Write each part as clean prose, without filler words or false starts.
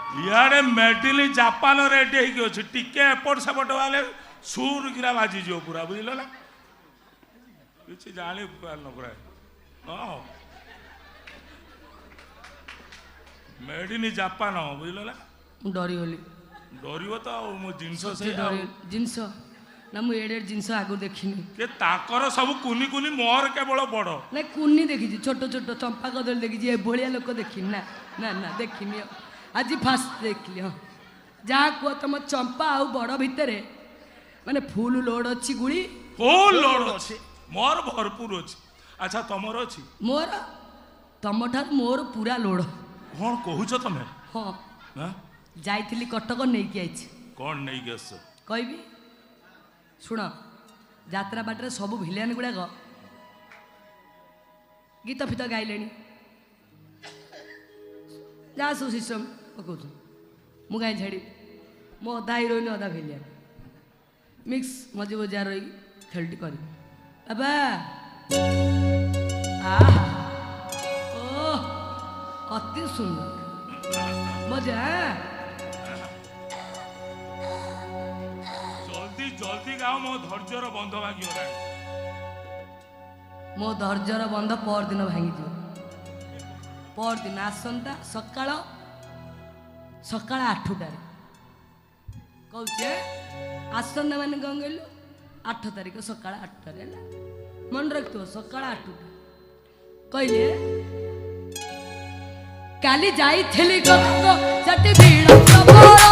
इे मेडिल Japan ready होगी टिके एपट सेपट वाले सुर गिरा बाजी जो पूरा बुझल ना किसी जानी पार न प्राय मेड इन जापान बुझल ना डरीगली डर तो मो जिनस से जिनस ना मुझे एडे जिनस आगु देखनी के ताकर सब कुनी कुनी मोर केवल बड़ ना कुनी देखी छोट छोट चंपा कदली देखी भाया लोक देखी ना ना ना देखनी आज फास्ट देखली हाँ जहाँ कह तुम चंपा आउ बड़ भितर माने फुल लोड अच्छी गुड़ी फुल लोड अच्छी मोर भरपूर अच्छी अच्छा तुमर अच्छी मोर तुम ठार मोर पूरा लोड कौन कहूच तुम हाँ जाइली कटक नहीं आई कौन नहीं आस कहबी शुण जात्रा बाटर सब भिलियन गुड़ाक गीत फित गाइले जहाँ सब सिस्टम पकाऊ मु कहीं छाड़ी मो अधा हिरोइन अधा भिलियन मिक्स मझे बजार रही खेलटी कर बाबा ओह अति सुंदर मजा जल्दी जल्दी गाओ मो धैर्यर बंध भांगी मो धैर्यर बंध पर दिन भांगी पर दिन आसंता सकाळ सकाळ 8टार कहचे आसंता माने कौन कहलु 8 तारिख सकाळ 8टार मन रखो सकाळ 8टा कहले काली जाई थेली गो जटी भीड़ प्रबल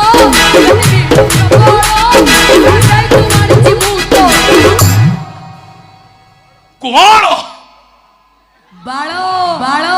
जाई तुम्हारी चिमुतो कौन बाळो बाळो